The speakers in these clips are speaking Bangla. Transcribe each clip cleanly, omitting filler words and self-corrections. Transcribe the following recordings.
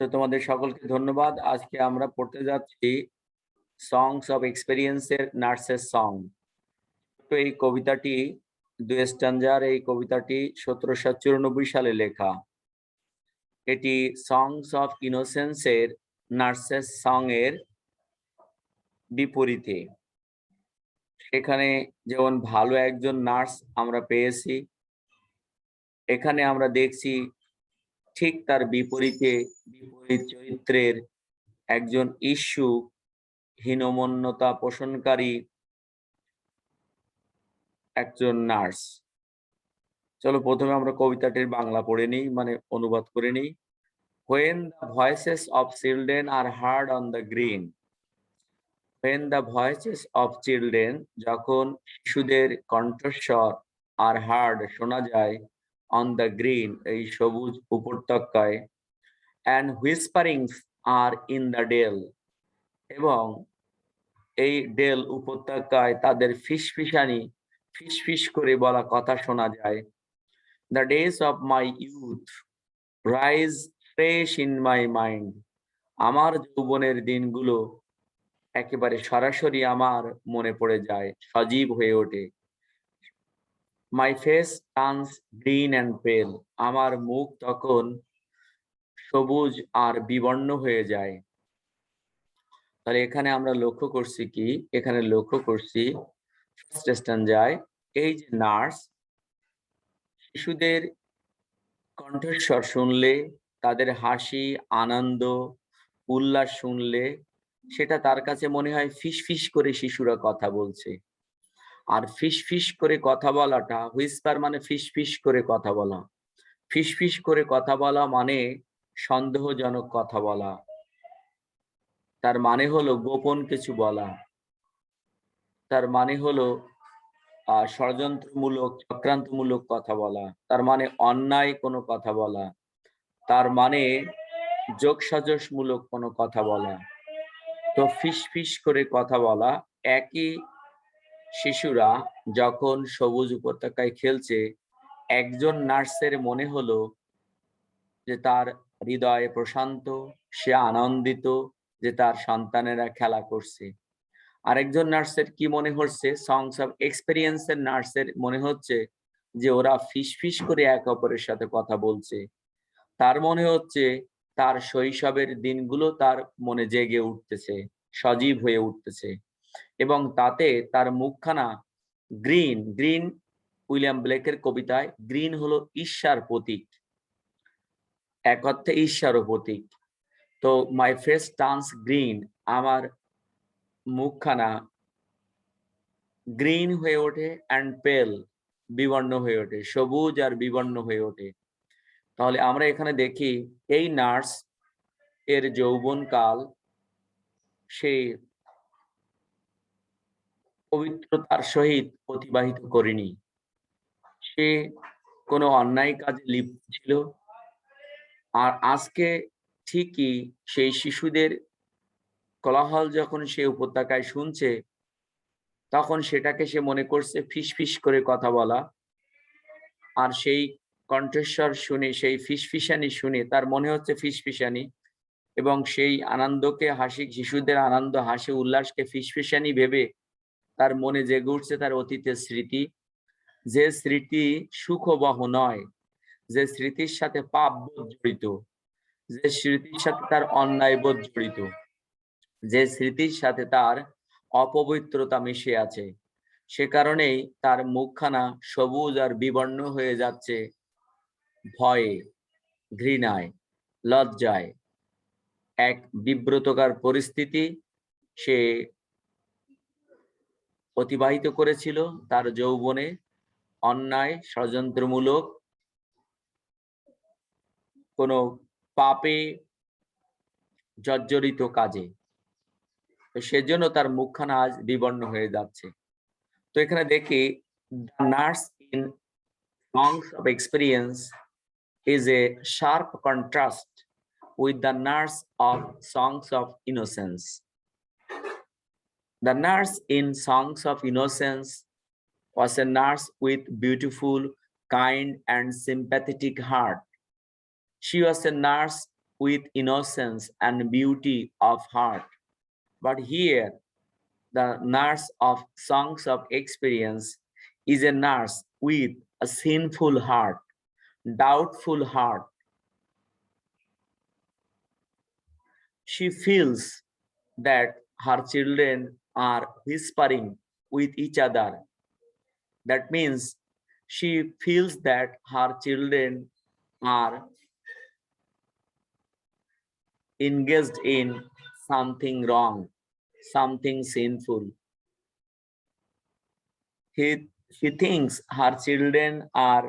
তো তোমাদের সকলকে ধন্যবাদ। আজকে আমরা পড়তে যাচ্ছি সংস অফ এক্সপেরিয়েন্সের নার্সের সং। তো এই কবিতাটি দুই স্ট্যাঞ্জার, এই কবিতাটি 1794 সালে লেখা। এটি সংস অফ ইনোসেন্সের নার্সেস সং এর বিপরীতে। সেখানে যেমন ভালো একজন নার্স আমরা পেয়েছি, এখানে আমরা দেখছি ঠিক তার বিপরীত চরিত্রের একজন ইস্যু হীনমন্যতা পোষণকারী একজন নার্স। চলো প্রথমে আমরা কবিতাটির বাংলা পড়ে নিই, মানে অনুবাদ করে নিই। When the voices of children are heard on the green. When the voices of children, যখন শিশুদের কণ্ঠস্বর আর হার্ড শোনা যায় on the green, এই সবুজ উপত্যকায়, and whisperings are in the dale, এবং এই ডেল উপত্যকায় তাদের ফিসফিস করে বলা কথা শোনা যায়। The days of my youth rise fresh in my mind. আমার যৌবনের দিনগুলো একেবারে সরাসরি আমার মনে পড়ে যায়, সজীব হয়ে ওঠে। My face turns green and pale. আমার মুখ তখন সবুজ আর বিবর্ণ হয়ে যায়। তাহলে এখানে আমরা লক্ষ্য করছি কি? এখানে লক্ষ্য করছি ফার্স্ট স্ট্যাঞ্জায় এই যে নার্স শিশুদের কণ্ঠস্বর শুনলে, তাদের হাসি, আনন্দ, উল্লাস শুনলে সেটা তার কাছে মনে হয় ফিসফিস করে শিশুরা কথা বলছে। আর ফিসফিস করে কথা বলাটা, হুইসপার মানে ফিসফিস করে কথা বলা। ফিসফিস করে কথা বলা মানে সন্দেহজনক কথা বলা, তার মানে হলো গোপন কিছু বলা, তার মানে হলো ষড়যন্ত্রমূলক, চক্রান্তমূলক কথা বলা, তার মানে অন্যায় কোনো কথা বলা, তার মানে যোগসাজশমূলক কোনো কথা বলা। তো ফিসফিস করে কথা বলা। একই শিশুরা যখন সবুজ উপত্যকায় খেলছে, একজন নার্সের মনে হলো যে তার হৃদয় প্রশান্ত, সে আনন্দিত যে তার সন্তানেরা খেলা করছে। আরেকজন নার্সের কি মনে হচ্ছে? সংস অফ এক্সপেরিয়েন্সের নার্সের মনে হচ্ছে যে ওরা ফিসফিস করে একে অপরের সাথে কথা বলছে। তার মনে হচ্ছে তার শৈশবের দিনগুলো তার মনে জেগে উঠতেছে, সজীব হয়ে উঠতেছে, এবং তাতে তার মুখখানা গ্রিন। গ্রিন উইলিয়াম ব্লেকের কবিতায় গ্রিন হলো ঈর্ষার প্রতীক, এক অর্থে ঈর্ষারও প্রতীক। তো মাই ফেস টার্নস গ্রিন, আমার মুখখানা গ্রিন হয়ে ওঠে, অ্যান্ড পেল, বিবর্ণ হয়ে ওঠে, সবুজ আর বিবর্ণ হয়ে ওঠে। তাহলে আমরা এখানে দেখি এই নার্স এর যৌবনকাল সে পবিত্রতার সহিত অতিবাহিত করেনি। সে কোনো অন্যায় কাজে লিপ্ত ছিল। আর আজকে ঠিকই সেই শিশুদের কোলাহল যখন সে উপত্যকায় শুনছে, তখন সেটাকে সে মনে করছে ফিসফিস করে কথা বলা। আর সেই কণ্ঠস্বর শুনে, সেই ফিসফিসানি শুনে তার মনে হচ্ছে ফিসফিসানি, এবং সেই আনন্দকে, হাসি, শিশুদের আনন্দ, হাসি, উল্লাসকে ফিসফিসানি ভেবে তার মনে জেগে উঠছে তার অতীতের স্মৃতি। যে স্মৃতি সুখবহ নয়, যে স্মৃতির সাথে পাপবোধ জড়িত, যে স্মৃতির সাথে তার অন্যায়বোধ জড়িত, যে স্মৃতির সাথে তার অপবিত্রতা মিশে আছে। সে কারণেই তার মুখখানা সবুজ আর বিবর্ণ হয়ে যাচ্ছে ভয়ে, ঘৃণায়, লজ্জায়। এক বিব্রতকর পরিস্থিতি সে অতিবাহিত করেছিল তার যৌবনে, অন্যায়, ষড়যন্ত্রমূলক কোনো পাপে জর্জরিত কাজে। তো সেজন্য তার মুখখানা আজ বিবর্ণ হয়ে যাচ্ছে। তো এখানে দেখি the nurse in songs of experience is a sharp contrast with the nurse of Songs of Innocence. The nurse in Songs of Innocence was a nurse with beautiful, kind, and sympathetic heart. She was a nurse with innocence and beauty of heart. But here, the nurse of songs of experience is a nurse with a sinful heart, doubtful heart. She feels that her children are whispering with each other. That means she feels that her children are engaged in something wrong, something sinful. She thinks her children are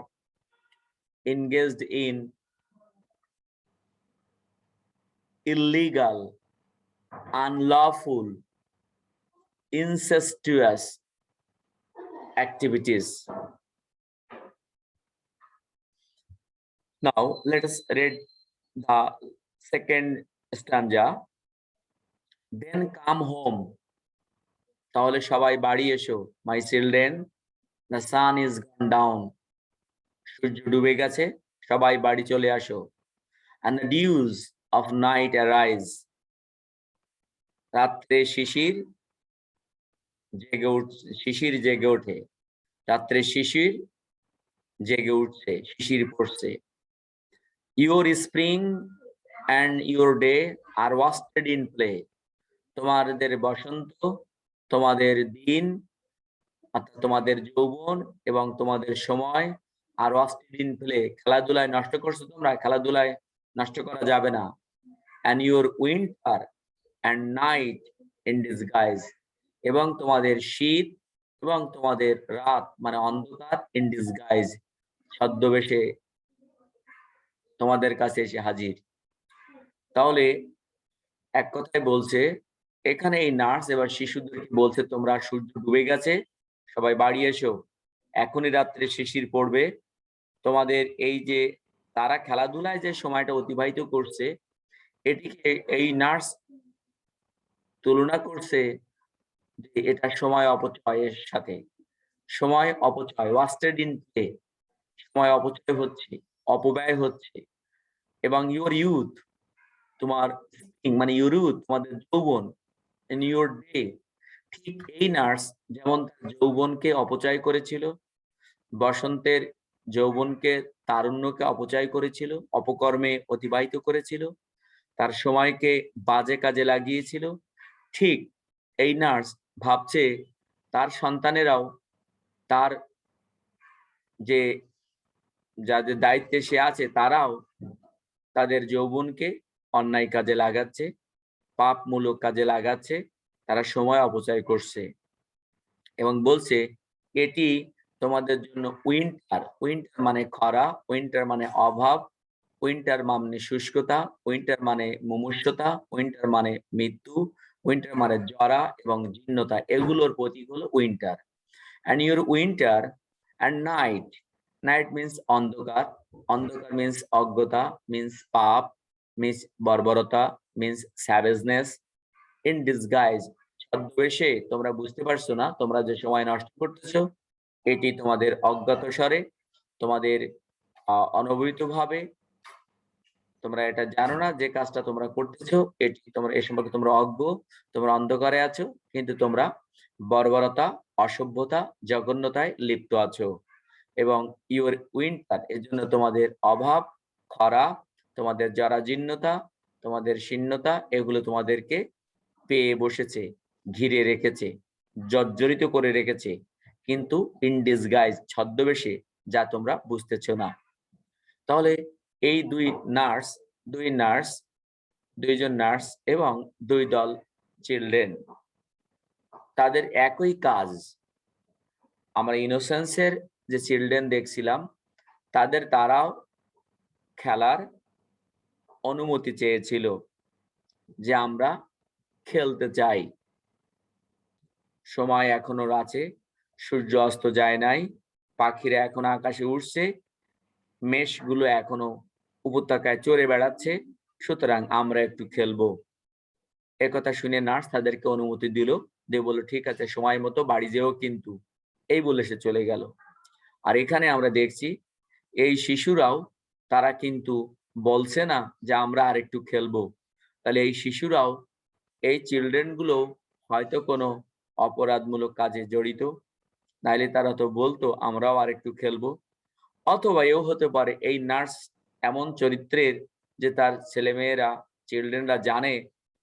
engaged in illegal, unlawful, incestuous activities. Now, let us read the second stanza. Then come home. তাহলে সবাই বাড়ি এসো. My children, the sun is gone down. সূর্য ডুবে গেছে, সবাই বাড়ি চলে আসো. And the dews of night arise. রাত্রে শিশির জেগে ওঠে. রাত্রে শিশির জেগে উঠছে, শিশির পড়ছে. Your spring and your day are wasted in play. তোমাদের বসন্ত, তোমাদের দিন, তোমাদের যৌবন এবং তোমাদের সময় আর wasted in play, খেলাধুলায় নষ্ট করছো তোমরা, খেলাধুলায় নষ্ট করা যাবে না. And your winter and night in disguise, এবং তোমাদের শীত এবং তোমাদের রাত মানে অন্ধকার in disguise, ছদ্মবেশে তোমাদের কাছে এসে হাজির. তাহলে এক কথায় বলছে এখানে এই নার্স এবার শিশুদেরকে বলছে তোমরা সূর্য ডুবে গেছে, সবাই বাড়ি এসো, এখনই রাত্রে শিশির পড়বে. তোমাদের এই যে তারা খেলাধুলায় যে সময়টা অতিবাহিত করছে এটিকে এই নার্স তুলনা করছে যে এটা সময় অপচয়ের সাথে. সময় অপচয়, ওয়াস্টেড ইন প্লে, সময় অপচয় হচ্ছে, অপব্যয় হচ্ছে. এবং ইউর ইউথ, তোমার মানে ইউর ইউথ, তোমাদের যৌবন, ইন ইউর ডে, ঠিক এই নার্স যেমন যৌবনকে অপচয় করেছিল, বসন্তের যৌবনকে তারুণ্যকে অপচয় করেছিল, অপকর্মে অতিবাহিত করেছিল, তার সময়কে বাজে কাজে লাগিয়েছিল, ঠিক এই নার্স ভাবছে তার সন্তানেরাও তার যে যাদের দায়িত্বে সে আছে তারাও তাদের যৌবনকে অন্যায় কাজে লাগাচ্ছে, পাপমূলক কাজে লাগাচ্ছে, তারা সময় অপচয় করছে. এবং বলছে এটি তোমাদের জন্য উইন্টার, উইন্টার মানে খরা, উইন্টার মানে অভাব, উইন্টার মানে শুষ্কতা, উইন্টার মানে মুমূর্ষতা, উইন্টার মানে মৃত্যু, উইন্টার মানে জরা এবং জীর্ণতা, এগুলোর প্রতীক হলো winter. And your winter and night, night means অন্ধকার, অন্ধকার means অজ্ঞতা, means পাপ, means বর্বরতা, means savageness, in disguise, ছদ্মবেশে তোমরা বুঝতে পারছো না তোমরা যে সময় নষ্ট করতেছো, এটি তোমাদের অজ্ঞাতসারে, তোমাদের অনবহিত ভাবে, তোমরা এটা জানো না যে কাজটা তোমরা করতেছো, এটি তোমরা এ সম্পর্কে তোমরা অজ্ঞ, তোমরা অন্ধকারে আছো, কিন্তু তোমরা বর্বরতা, অসভ্যতা, জঘন্যতায় লিপ্ত আছো. এবং ইউর উইন্টার, এর জন্য তোমাদের অভাব, খরা, তোমাদের জরাজীর্ণতা, তোমাদের শীর্ণতা, এগুলো তোমাদেরকে পেয়ে বসেছে, ঘিরে রেখেছে, জর্জরিত করে রেখেছে, কিন্তু ইন ডিসগাইজ, ছদ্মবেশে, যা তোমরা বুঝতেছো না. তাহলে এই দুইজন নার্স এবং দুই দল চিলড্রেন, তাদের একই কাজ. আমরা ইনোসেন্সের যে চিলড্রেন দেখছিলাম তারাও খেলার অনুমতি চেয়েছিল যে আমরা খেলতে চাই, সময় এখনো আছে, সূর্য অস্ত যায় নাই, পাখিরা এখনো আকাশে উড়ছে, মেষগুলো এখনো উপত্যকায় চড়ে বেড়াচ্ছে, সুতরাং আমরা একটু খেলবো. একথা শুনে নার্স তাদেরকে অনুমতি দিল, দিয়ে বলল ঠিক আছে সময় মতো বাড়ি যেও কিন্তু, এই বলে সে চলে গেল. আর এখানে আমরা দেখছি এই শিশুরাও তারা কিন্তু বলছে না যে আমরা আরেকটু খেলবো, তাহলে এই শিশুরাও, এই চিলড্রেন গুলো হয়তো কোনো অপরাধমূলক কাজে জড়িত, নাইলে তারা তো বলতো আমরাও আরেকটু খেলবো। অথবা এও হতে পারে এই নার্স এমন চরিত্রের যে তার ছেলেমেয়েরা, চিলড্রেনরা জানে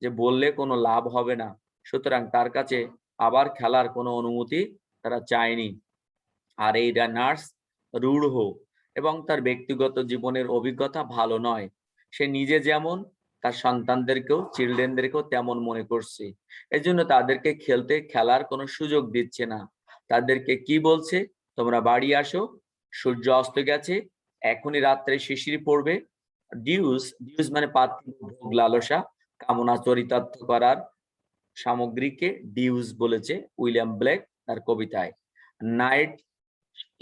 যে বললে কোনো লাভ হবে না, সুতরাং তার কাছে আবার খেলার কোনো অনুমতি তারা চায়নি। আর এই নার্স রূঢ় এবং তার ব্যক্তিগত জীবনের অভিজ্ঞতা ভালো নয়। সে নিজে যেমন, তার সন্তানদেরকেও, চিলড্রেনদেরকেও তেমন মনে করছে। এজন্য তাদেরকে খেলার কোনো সুযোগ দিচ্ছে না। তাদেরকে কি বলছে, তোমরা বাড়ি আসো, সূর্য অস্ত গেছে, এখনই রাত্রে শিশির পড়বে। ডিউস মানে পার্থিব ভোগ লালসা, কামনা চরিতার্থ করার সামগ্রীকে ডিউস বলেছে উইলিয়াম ব্লেক তার কবিতায়। Night,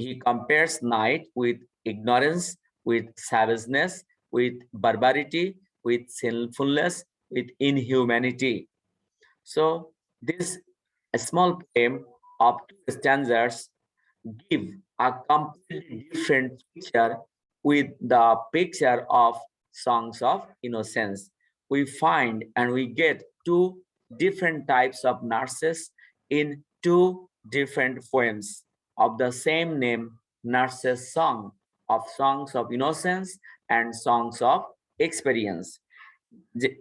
he compares night with ignorance, with savageness, with barbarity, with sinfulness, with inhumanity. So this small poem of two stanzas give a completely different picture with the picture of songs of innocence. We find and we get two different types of nurses in two different poems of the same name, nurses song, of songs of innocence and songs of experience.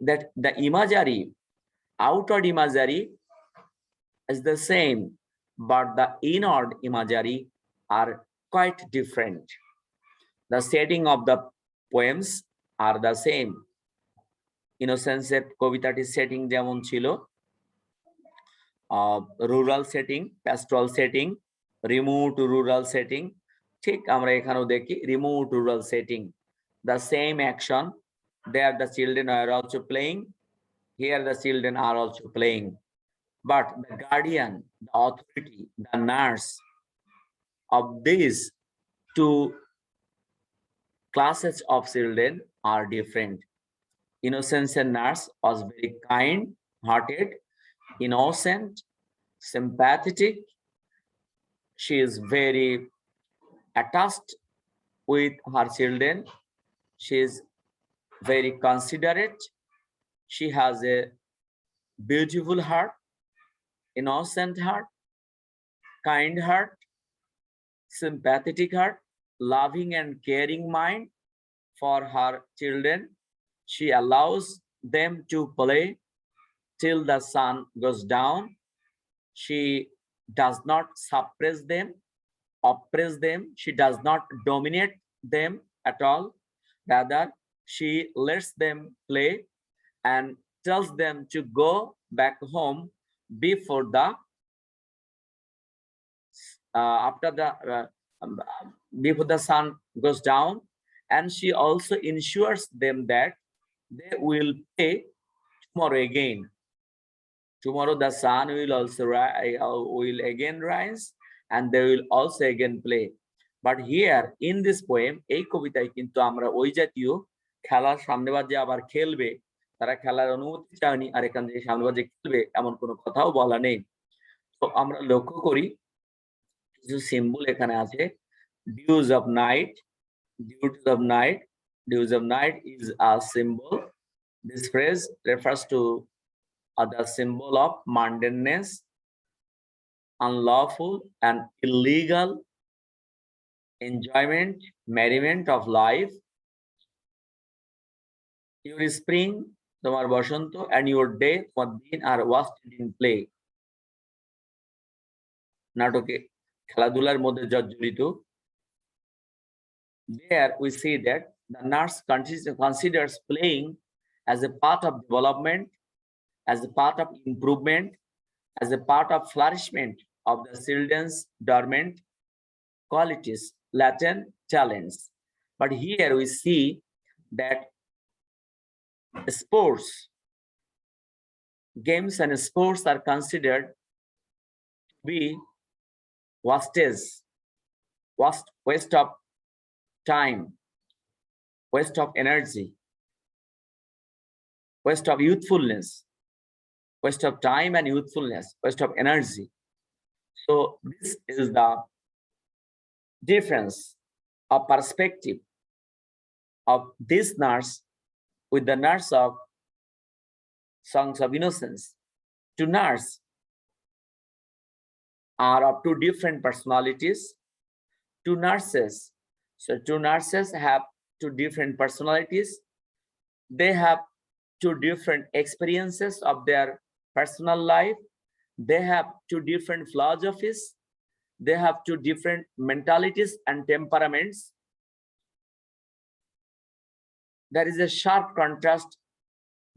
That the imagery, outward imagery is the same, but the inward imagery are quite different. The setting of the poems are the same. Innocence কবিতাটির সেটিং যেমন ছিল rural setting, প্যাস্ট্রাল setting, remote rural setting, ঠিক আমরা এখানেও দেখি remote rural setting. The same action, there the children are also playing, here the children are also playing, but the guardian, the authority, the nurse of these two classes of children are different. Innocence and nurse was very kind hearted, innocent, sympathetic. She is very attached with her children. She is very considerate. She has a beautiful heart, innocent heart, kind heart, sympathetic heart, loving and caring mind for her children. She allows them to play till the sun goes down. She does not suppress them, oppress them. She does not dominate them at all. Rather, she lets them play and tells them to go back home before the before the sun goes down. And she also ensures them that they will play tomorrow again. Tomorrow the sun will also will again rise and they will also again play. But here in this poem, এই কবিতায় কিন্তু আমরা ওই জাতীয় খেলার সামনেবার যে আবার খেলবে, তারা খেলার অনুমতি চায়নি, আর এখান থেকে সামনেবার যে খেলবে এমন কোনো কথাও বলা নেই। তো আমরা লক্ষ্য করি কিছু সিম্বল এখানে আছে। Dews of night, dews of night, dews of night is a symbol. This phrase refers to the symbol of mundaneness, unlawful and illegal enjoyment, merriment of life. Your spring, তোমার বসন্ত, and your day, তোমার দিন are wasted in play. নাটকে খেলাধুলার মধ্যে জর্জরিত। There we see that the nurse considers playing as a part of development, as a part of improvement, as a part of flourishment of the children's dormant qualities, latent talents. But here we see that sports, games and sports are considered to be waste of time, waste of energy, waste of youthfulness, waste of time and youthfulness, waste of energy. So this is the difference of perspective of this nurse with the nurse of Songs of Innocence. Two nurses are of two different personalities. Two nurses. So two nurses have two different personalities. They have two different experiences of their personal life. They have two different philosophies. They have two different mentalities and temperaments. There is a sharp contrast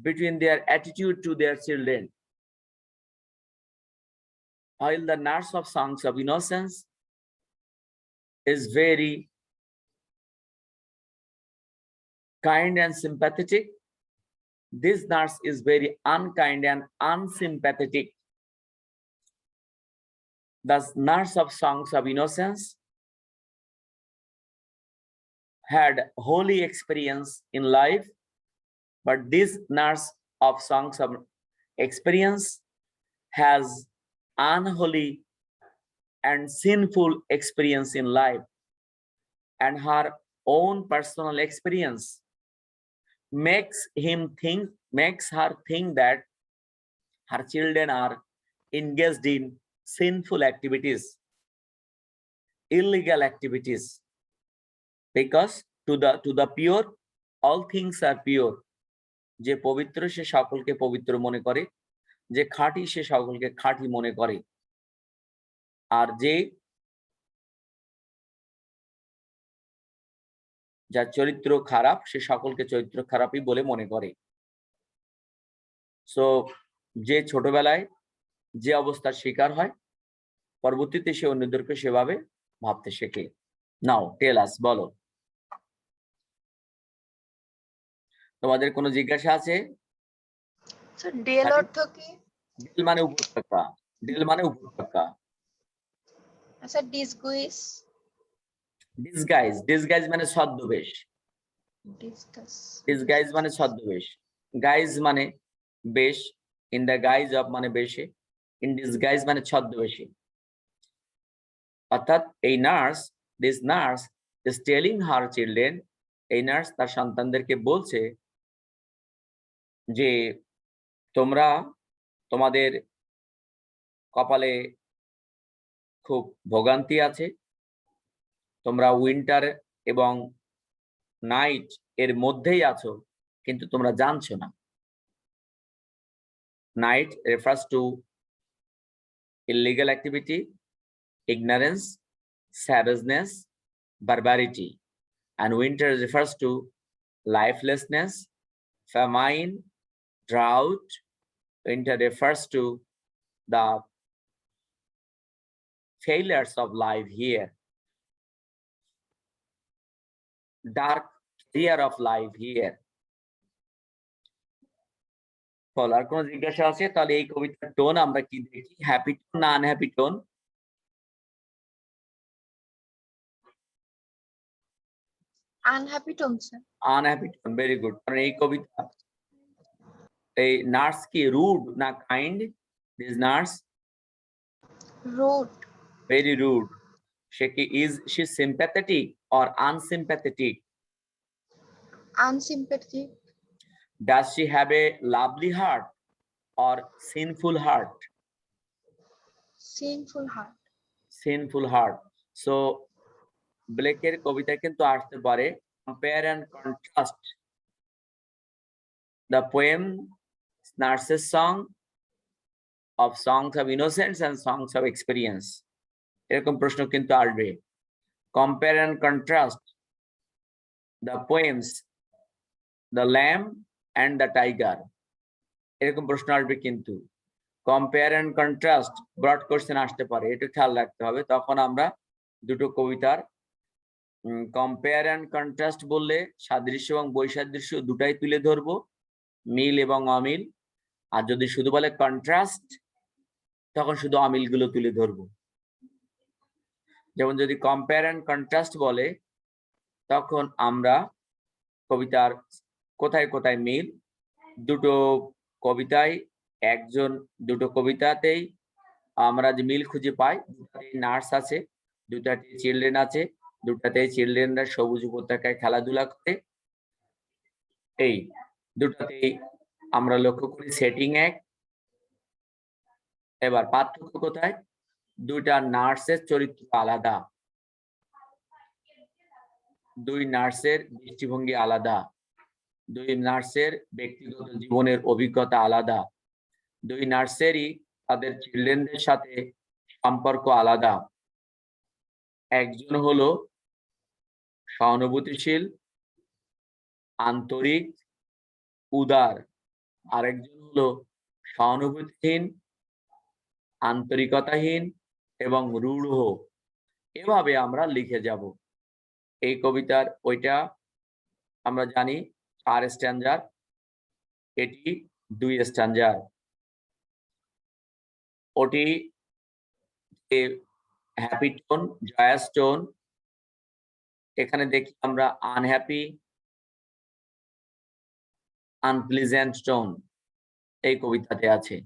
between their attitude to their children. While the nurse of Songs of Innocence is very kind and sympathetic, this nurse is very unkind and unsympathetic. The nurse of Songs of Innocence had holy experience in life, but this nurse of Songs of Experience has unholy and sinful experience in life, and her own personal experience makes her think that her children are engaged in sinful activities, illegal activities, because to the pure all things are pure. যে পবিত্র সে সকলকে পবিত্র মনে করে, যে খাঁটি সে সকলকে খাঁটি মনে করে, আর যার চরিত্র খারাপ সে সকলকে চরিত্র খারাপই বলে মনে করে। সো যে ছোটবেলায় যে অবস্থার শিকার হয়, পরবর্তীতে সে অন্যদেরকে সেভাবে ভাবতে শেখে। নাও টেল আস, বলো তোমাদের কোনো জিজ্ঞাসা আছে? স্যার ডেল অর্থ কি? ডেল মানে উপত্যকা, ডেল মানে উপত্যকা। স্যার ডিসগুইস? ডিসগাইজ, ডিসগাইজ মানে ছদ্মবেশ। ডিসগাইজ মানে ছদ্মবেশ, গাইজ মানে বেশ, ইন দ্য গাইজ অফ মানে বেশে, ইন ডিসগাইজ মানে ছদ্মবেশে। অর্থাৎ এই nurse, this nurse is telling her children, এই নার্স তার সন্তানদেরকে বলছে যে তোমরা তোমাদের কপালে খুব ভোগান্তি আছে, তোমরা উইন্টার এবং নাইট এর মধ্যেই আছো, কিন্তু তোমরা জানছো না। Night refers to illegal activity, ignorance, savageness, barbarity, and winter refers to lifelessness, famine, drought. Winter refers to the failures of life here, dark year of life here. আর কোন জিজ্ঞাসা আছে? তাহলে এই কবিতার টোন আমরা কি দেখি, হ্যাপি টোন না unhappy tone? Unhappy tone sir. Unhappy tone, very good. কারণ এই কবিতা, এই নার্স কি রুড না kind? This nurse rude, very rude. সে কি is she sympathetic or unsympathetic? Unsympathetic. Does she have a lovely heart or sinful heart? sinful heart. Sinful heart. So ব্লেকের কবিতায় কিন্তু আসতে পারে compare and contrast the poem Nurse's Song of Songs of Innocence and Songs of Experience. এরকম প্রশ্ন কিন্তু আসবে। Compare and contrast the poems The Lamb and the Tiger. এরকম প্রশ্ন আসবে কিন্তু। Compare and contrast broad question আসতে পারে, এটা খেয়াল রাখতে হবে। তখন আমরা দুটো কবিতার কম্পেয়ার এন্ড কন্ট্রাস্ট বললে সাদৃশ্য এবং বৈসাদৃশ্য দুটাই তুলে ধরবো, মিল এবং অমিল। আর যদি শুধু বলে কন্ট্রাস্ট, তখন শুধু অমিলগুলো তুলে ধরবো। যেমন যদি কম্পেয়ার এন্ড কন্ট্রাস্ট বলে, তখন আমরা কবিতার কোথায় কোথায় মিল, দুটো কবিতায় দুটো কবিতাতেই আমরা যে মিল খুঁজে পাই, দুটাতেই নার্স আছে, দুটাতে চিলড্রেন আছে, দুটাতেই চিলড্রেনরা সবুজ উপত্যকায় খেলাধুলা করে, এই দুটাতেই আমরা লক্ষ্য করি সেটিং এক। এবার পার্থক্য কোথায়? দুইটা নার্সের চরিত্র আলাদা, দুই নার্সের দৃষ্টিভঙ্গি আলাদা, দুই নার্সের ব্যক্তিগত জীবনের অভিজ্ঞতা আলাদা, দুই নার্সেরই তাদের চিলড্রেনদের সাথে সম্পর্ক আলাদা। একজন হলো সহানুভূতিশীল, আন্তরিক, উদার, আরেকজন হলো সহানুভূতিহীন, আন্তরিকতাহীন এবং রূঢ়। এভাবে আমরা লিখে যাব। এই কবিতার ওইটা আমরা জানি 4 স্ট্যাঞ্জার, এটি 2 স্ট্যাঞ্জার। ওটি হ্যাপি টোন, জয়াস টোন। এখানে দেখি আমরা আনহ্যাপি, আনপ্লিজেন্ট টোন এই কবিতাতে আছে।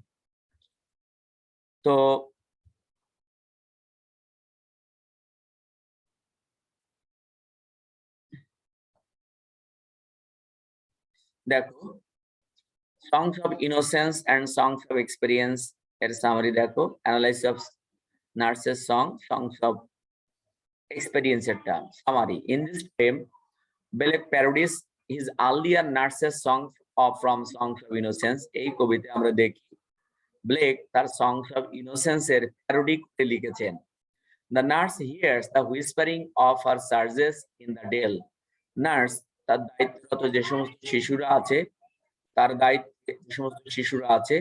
তো দেখো, songs of innocence and songs of experience এর সামারি দেখো, analysis of nurses song, songs of experience এরটা summary. In this poem, Blake parodies his earlier nurses song from songs of innocence। এই কবিতে আমরা দেখি ব্লেক তার songs of innocence এর প্যারোডি করে লিখেছেন। The nurse hears the whispering of her surges in the dell। Nurse তার দায়িত্বরত যে সমস্ত শিশুরা আছে, তার দায়িত্বে যে সমস্ত শিশুরা আছে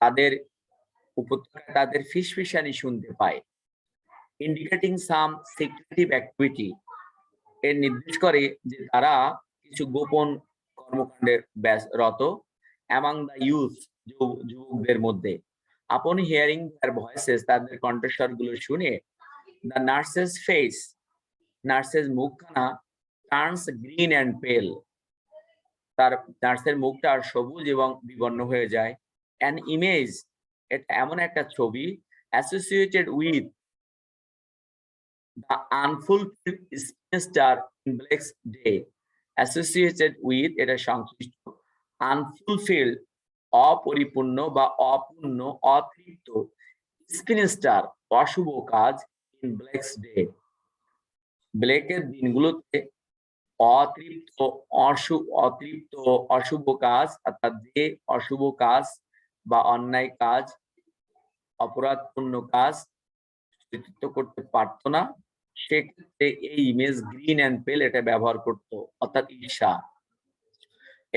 তাদের উপত্যকায় তাদের ফিসফিসানি শুনতে পায়। ইন্ডিকেটিং সাম সিক্রেটিভ অ্যাক্টিভিটি, এর নির্দেশ করে যে তারা কিছু গোপন কর্মকাণ্ডে রত। অ্যামাং দ্য ইউথ, যুবকদের মধ্যে। আপন হিয়ারিং দেয়ার ভয়েসেস, তাদের কণ্ঠস্বরগুলো শুনে, দ্য নার্সেস ফেস, নার্সের মুখখানা টার্নস গ্রিন অ্যান্ড পেল, তার নার্সের মুখটা সবুজ এবং বিবর্ণ হয়ে যায়। অ্যান ইমেজ, এটা এমন একটা ছবি associated with the unfulfilled spinster in Blake's day. Associated with, এটা সংশ্লিষ্ট, আনফুলফিলড অপরিপূর্ণ বা অপূর্ণ, অতৃপ্ত, স্পিনস্টার অশুভ কাজ, ইন ব্লেকস ডে ব্লেকের দিনগুলোতে অতৃপ্ত অশুভ কাজ, অর্থাৎ যে অশুভ কাজ বা অন্যায় কাজ, অপরাধপূর্ণ কাজ কৃতিত্ব করতে পারতো না, সেক্ষেত্রে এই ইমেজ গ্রিন অ্যান্ড পেল এটা ব্যবহার করতো, অর্থাৎ ঈর্ষা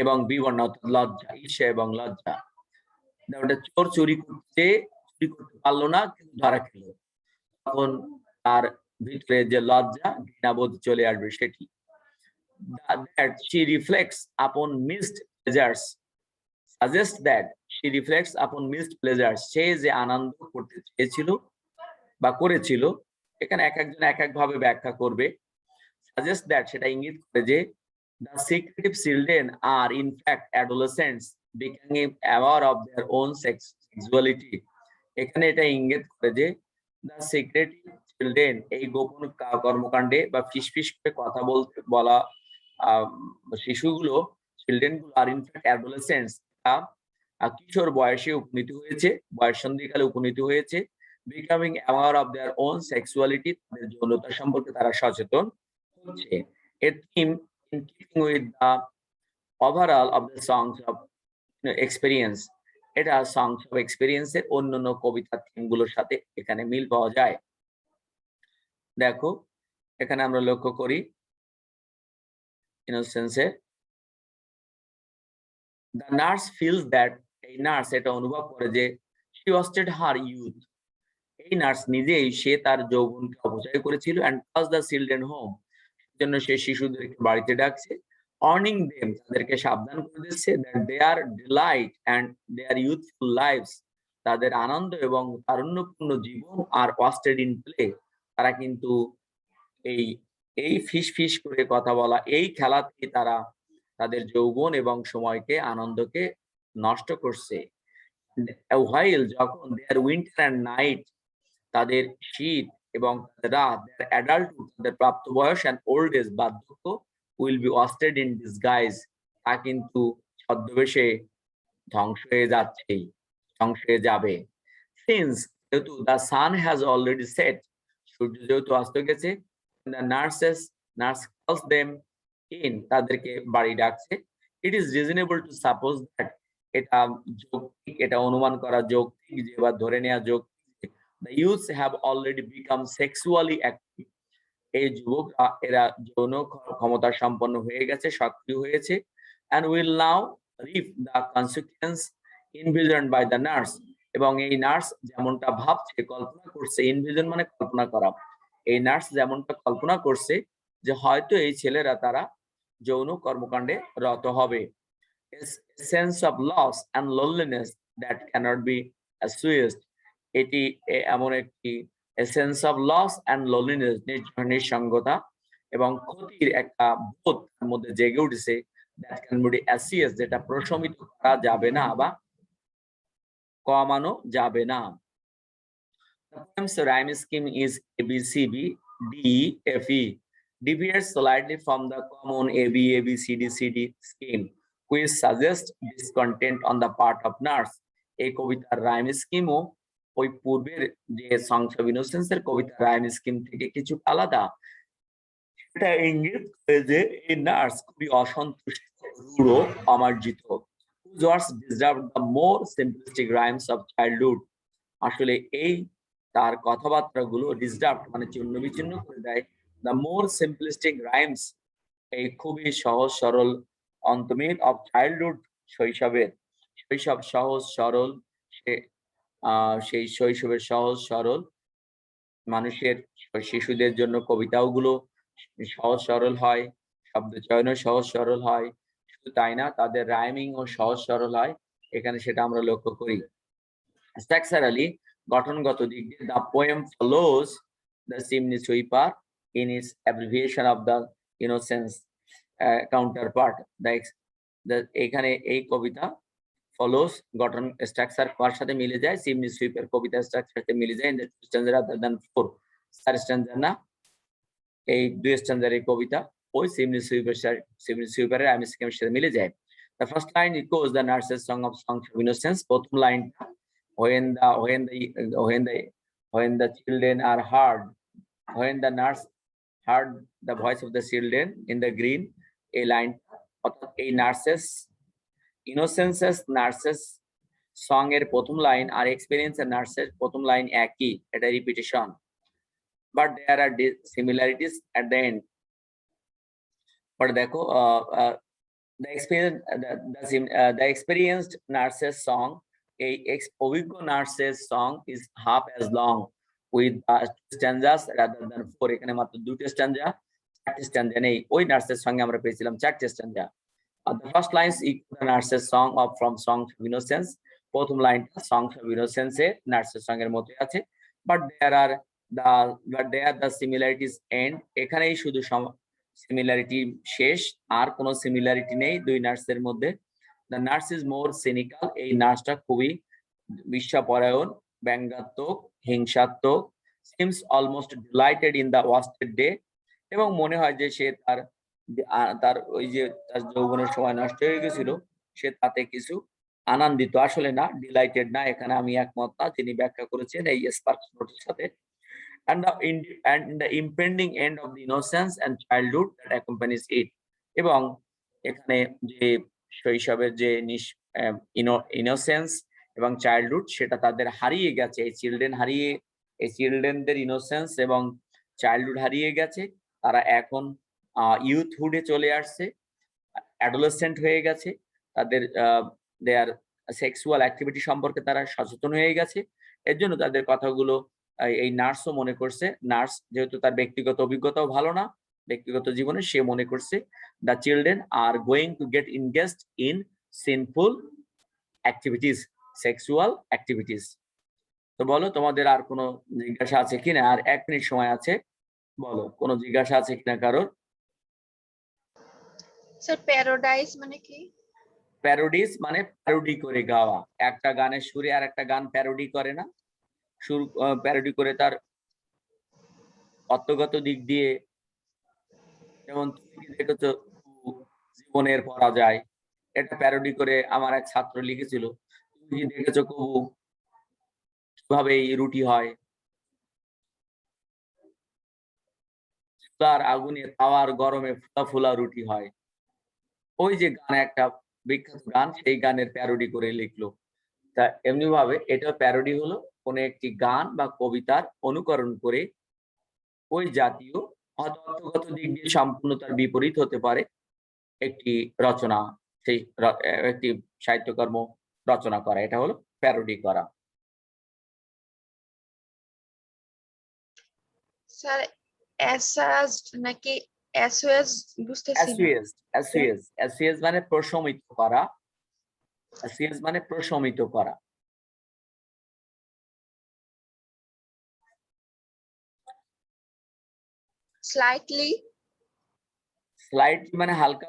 এবং বিবর্ণ, অর্থাৎ লজ্জা, ঈর্ষা এবং লজ্জা। ওটা চোর চুরি করতে পারলো না, কিন্তু ধরা খেলো, তখন তার ভিতরে যে লজ্জা, ঘৃণাবোধ চলে আসবে সেটি। That she reflects upon missed pleasures suggests that she reflects upon missed pleasures, সে যে আনন্দ করতে চেয়েছিল বা করেছিল, এখানে এক একজন এক এক ভাবে ব্যাখ্যা করবে। suggest that, সেটা ইঙ্গিত করে যে the secretive children are in fact adolescents becoming aware of their own sexuality। এখানে এটা ইঙ্গিত করে যে the secretive children, এই গোপন কর্মকাণ্ডে বা ফিসফিস করে কথা বলা শিশুগুলো, চিলড্রেন গুলো আর ইনফ্যাক্ট অ্যাডোলেসেন্টস, কিশোর বয়সে উপনীত হয়েছে, বয়ঃসন্ধিকালে উপনীত হয়েছে। Becoming aware of their own sexuality, তাদের যৌনতা সম্পর্কে তারা সচেতন হচ্ছে। A theme in keeping with the overall of the songs of experience, এটা সংস অফ এক্সপেরিয়েন্সের অন্যান্য কবিতার থিমগুলোর সাথে এখানে মিল পাওয়া যায়। দেখো, এখানে আমরা লক্ষ্য করি ইনোসেন্সে the nurse feels that, এই নার্স এটা অনুভব করে যে she wasted her youth, এই নার্স নিজেই সে তার যৌবনকে অপচয় করেছিল, and calls the children home, জন্য সে শিশুদেরকে বাড়িতে ডাকছে, warning them, তাদেরকে সাবধান করে দিচ্ছে, that their delight and their youthful lives, তাদের আনন্দ এবং তারুণ্যপূর্ণ জীবন আর wasted in play, তারা কিন্তু এই ফিস করে কথা বলা, এই খেলাতে তারা তাদের যৌবন এবং সময়কে, আনন্দকে নষ্ট করছে। while, যখন their winter and night, তাদের শীত এবং রাত, their adulthood, তাদের প্রাপ্তবয়স, and old age, বার্ধক্য, will be wasted in disguise, তা কিন্তু ছদ্মবেশে ধ্বংস হয়ে যাচ্ছেই, ধ্বংস হয়ে যাবে। সিন্স যেহেতু the sun has already set, সূর্য যেহেতু অস্ত গেছে, the nurse calls them in, তাদেরকে বাড়ি ডাকছে। It is reasonable to suppose that, এটা যৌক্তিক, এটা অনুমান করা যৌক্তিক যে বা ধরে নেওয়া যৌক্তিক, the youths have already become sexually active, এই যুবকরা এরা যৌন ক্ষমতা সম্পন্ন হয়ে গেছে, সক্রিয় হয়েছে। and will now reap the consequence envisioned by the nurse, এবং এই নার্স যেমনটা ভাবছে, কল্পনা করছে, ইনভিজন মানে কল্পনা করা, এই নার্স যেমনটা কল্পনা করছে যে হয়তো এই ছেলেরা তারা যৌন কর্মকাণ্ডে রত হবে। Sense of loss and loneliness that cannot be assuaged, এটি এমন একটি sense of loss and loneliness, নিঃসঙ্গতা এবং ক্ষতির একটা বোধ তার মধ্যে জেগে উঠেছে, that can be assuaged, যেটা প্রশমিত করা যাবে না বা কমানো যাবে না। The poem's rhyme scheme is ABCB DEFE, deviates slightly from the common ABABCDCD scheme, which suggests discontent on the part of nurse. এই কবিতার রাইম স্কিমও ওই পূর্বের যে সংস অফ ইনোসেন্সের কবিতার রাইম স্কিম থেকে কিছু আলাদা। এটা ইঙ্গিত করে যে এই নার্স খুবই অসন্তুষ্ট, রূঢ়, অমার্জিত। Whose words deserve the more simplistic rhymes of childhood, আসলে এই তার কথাবার্তাগুলো ডিস্টার্ব মানে চূর্ণ বিচূর্ণ করে দেয় দ্য মোর সিম্পলিস্টিক রাইমস, এই খুবই সহজ সরল অন্তমিল অফ চাইল্ডহুড, শৈশবের, শৈশব সহজ সরল, সে সেই শৈশবের সহজ সরল মানুষের, শিশুদের জন্য কবিতাগুলো সহজ সরল হয়, শব্দ চয়নও সহজ সরল হয়, শুধু তাই না তাদের রাইমিং ও সহজ সরল হয়, এখানে সেটা আমরা লক্ষ্য করি। স্ট্রাকচারালি, গঠনগত দিক দিয়ে, the poem follows the chimney sweeper in its abbreviation of the innocence counterpart. এখানে এই কবিতা follows গঠন স্ট্রাকচার কার সাথে মিলে যায়, চিমনি সুইপের কবিতা স্ট্রাকচার সাথে মিলে যায়, in the two stanza rather than four, 4 স্ট্যান্জা না, এই 2 স্ট্যান্জার এই কবিতা ওই চিমনি সুইপারের রাইম স্কিমের সাথে মিলে যায়। The first line echoes the nurse's song of innocence, প্রথম লাইনটা when the children are heard, when the nurse heard the voice of the children in the green, এই লাইন অর্থাৎ এই নার্সেস সং এর প্রথম লাইন আর এক্সপেরিয়েন্স এর নার্সের প্রথম লাইন একই, এটা repetition, but there are similarities at the end. But দেখো the experienced nurses song, এই অভিজ্ঞ নার্সের song is half as long with stanzas rather than four, এখানে মাত্র 2টি স্ট্যান্জা, 4টি স্ট্যান্জা নেই, ওই নার্সের সঙ্গে আমরা পেয়েছিলাম 4টি স্ট্যান্জা। The first lines equal the nurse's song of from Songs of Innocence, প্রথম লাইনটা Songs of Innocence এর নার্সের সঙ্গের মতোই আছে, but there the similarities end, এখানেই শুধু সিমিলারিটি শেষ, আর কোনো সিমিলারিটি নেই দুই নার্সের মধ্যে। The nurse is more cynical, এই নার্সটা খুবই বিশ্বপরায়ণ, ব্যঙ্গাত্মক, হিংসাত্মক, seems almost delighted in the wasted day, এবং মনে হয় যে সে তার ওই যে তার যৌবনের সময় নষ্ট হয়ে গেছিল সে তাতে কিছু আনন্দিত, আসলে না, ডিলাইটেড না, এখানে আমি একমত না, তিনি ব্যাখ্যা করেছেন এই স্পার্কস নোটের সাথে। and the impending end of the innocence and childhood that accompanies it, এবং এখানে যে শৈশবের যে ইনোসেন্স এবং চাইল্ডহুড সেটা তাদের হারিয়ে গেছে, এই চিলড্রেনদের ইনোসেন্স এবং চাইল্ডহুড হারিয়ে গেছে, তারা এখন ইউথহুডে চলে আসছে, অ্যাডোলেসেন্ট হয়ে গেছে, তাদের দেয়ার সেক্সুয়াল অ্যাক্টিভিটি সম্পর্কে তারা সচেতন হয়ে গেছে, এর জন্য তাদের কথাগুলো এই নার্সও মনে করছে, নার্স যেহেতু তার ব্যক্তিগত অভিজ্ঞতাও ভালো না ব্যক্তিগত জীবনে, সে মনে করছে the children are going to get engaged in sinful activities, sexual activities. তো বলো তোমাদের আর কোনো জিজ্ঞাসা আছে কিনা, আর 1 মিনিট সময় আছে, বলো কোনো জিজ্ঞাসা আছে কিনা কারোর? স্যার প্যারাডাইস মানে কি? প্যারোডিস মানে প্যারোডি করে গাওয়া, একটা গানের সুরে আর একটা গান প্যারোডি করে না, সুর প্যারোডি করে তার অর্থগত দিক দিয়ে, যেমন তুমি দেখেছো জীবনের পরাজয়, এটা প্যারোডি করে আমার এক ছাত্র লিখেছিল, "তুমি কি দেখেছো কবু কিভাবে এই রুটি হয়? চুলার আগুনে তাওয়ার গরমে ফুলা, ফুলা রুটি হয়।" ওই যে গান একটা বিখ্যাত গান, সেই গানের প্যারোডি করে লিখলো। তা এমনিভাবে এটাও প্যারোডি হলো কোনো একটি গান বা কবিতার অনুকরণ করে ওই জাতীয় হয়তো অর্থগত দিক দিয়ে সম্পূর্ণ তার বিপরীত হতে পারে একটি রচনা, সেই একটি সাহিত্যকর্ম রচনা করা। এটা হলো প্যারোডি করা। স্যার অ্যাসাজড নাকি অ্যাসোয়াজ বুঝতেছি না। অ্যাসুয়েজ মানে প্রশমিত করা। অ্যাসুয়েজ মানে প্রশমিত করা। স্লাইটলি স্লাইটলি মানে হালকা